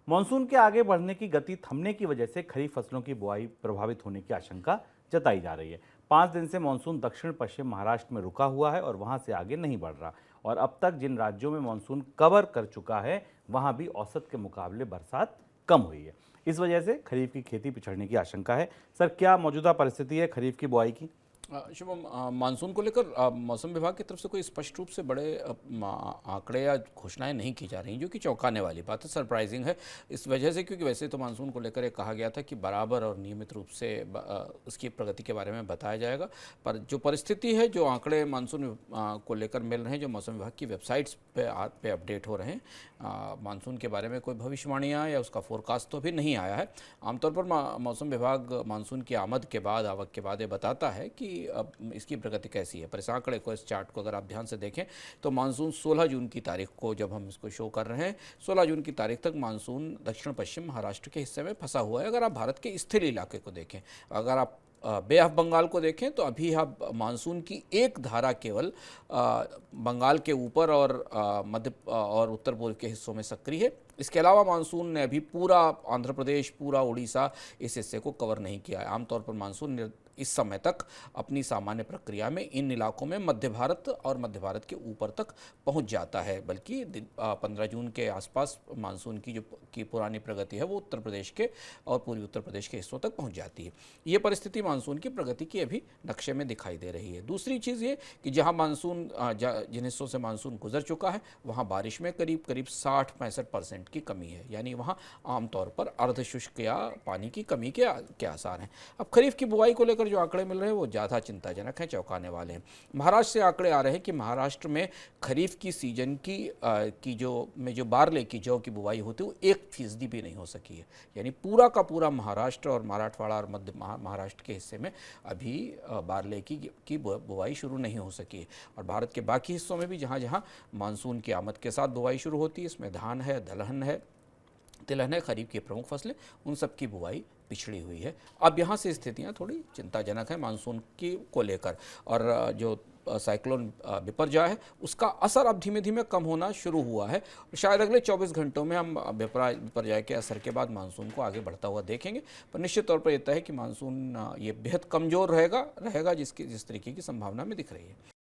Monsoon के आगे बढ़ने की गति थमने की वजह से खरीफ फसलों की बुआई प्रभावित होने की आशंका जताई जा रही है। 5 दिन से मानसून दक्षिण पश्चिम महाराष्ट्र में रुका हुआ है और वहां से आगे नहीं बढ़ रहा। और अब तक जिन राज्यों में मानसून कवर कर चुका है वहां भी औसत के मुकाबले बरसात कम हुई है। इस वजह से खरीफ की खेती पिछड़ने की आशंका है। सर, क्या मौजूदा परिस्थिति है खरीफ की बुआई की? शुभम, मानसून को लेकर मौसम विभाग की तरफ से कोई स्पष्ट रूप से बड़े आंकड़े या घोषणाएं नहीं की जा रही, जो कि चौंकाने वाली बात है, सरप्राइजिंग है इस वजह से, क्योंकि वैसे तो मानसून को लेकर कहा गया था कि बराबर और नियमित रूप से उसकी प्रगति के बारे में बताया जाएगा। पर जो परिस्थिति है, जो आंकड़े मानसून को लेकर मिल रहे हैं, जो मौसम विभाग की वेबसाइट्स पे अपडेट हो रहे हैं, मानसून के बारे में कोई भविष्यवाणियाँ या उसका फोरकास्ट तो अभी नहीं आया है। आमतौर पर मौसम विभाग मानसून की आमद के बाद, आवक के बाद ये बताता है कि अब इसकी प्रगति कैसी है। पर इस आंकड़े को, इस चार्ट को अगर आप ध्यान से देखें तो मानसून 16 जून की तारीख को, जब हम इसको शो कर रहे हैं, 16 जून की तारीख तक मानसून दक्षिण पश्चिम महाराष्ट्र के हिस्से में फंसा हुआ है। अगर आप भारत के स्थिर इलाके को देखें, अगर आप बे ऑफ बंगाल को देखें, तो अभी आप मानसून की एक धारा केवल बंगाल के ऊपर और मध्य और उत्तर पूर्व के हिस्सों में सक्रिय है। इसके अलावा मानसून ने अभी पूरा आंध्र प्रदेश, पूरा उड़ीसा, इस हिस्से को कवर नहीं किया है। आमतौर पर मानसून इस समय तक अपनी सामान्य प्रक्रिया में इन इलाकों में मध्य भारत और मध्य भारत के ऊपर तक पहुंच जाता है, बल्कि 15 जून के आसपास मानसून की पुरानी प्रगति है वो उत्तर प्रदेश के और पूर्वी उत्तर प्रदेश के हिस्सों तक पहुंच जाती है। ये परिस्थिति मानसून की प्रगति की अभी नक्शे में दिखाई दे रही है। दूसरी चीज़ ये कि जहाँ मानसून जिन हिस्सों से मानसून गुजर चुका है, वहाँ बारिश में करीब करीब 60-65% की कमी है, यानी वहाँ आमतौर पर अर्धशुष्क या पानी की कमी के आसार हैं। अब खरीफ की बुआई को लेकर जो आंकड़े मिल रहे हैं वो ज़्यादा चिंताजनक हैं, चौंकाने वाले हैं। महाराष्ट्र से आंकड़े आ रहे हैं कि महाराष्ट्र में खरीफ की सीजन की जो बारले की जौ की बुआई होती है वो 1% भी नहीं हो सकी है। यानी पूरा का पूरा महाराष्ट्र और मराठवाड़ा और मध्य महाराष्ट्र के हिस्से में अभी बारले की बुआई शुरू नहीं हो सकी है। और भारत के बाकी हिस्सों में भी जहाँ जहाँ मानसून की आमद के साथ बुआई शुरू होती है, इसमें धान है, दलहन है, तिलहन है, खरीफ की प्रमुख फसलें, उन सब की बुआई पिछड़ी हुई है। अब यहाँ से स्थितियाँ थोड़ी चिंताजनक हैं मानसून की को लेकर। और जो साइक्लोन बिपरजॉय है, उसका असर अब धीमे धीमे कम होना शुरू हुआ है। शायद अगले 24 घंटों में हम बिपरजॉय के असर के बाद मानसून को आगे बढ़ता हुआ देखेंगे। पर निश्चित तौर पर यह तय है कि मानसून ये बेहद कमज़ोर रहेगा जिस तरीके की संभावना में दिख रही है।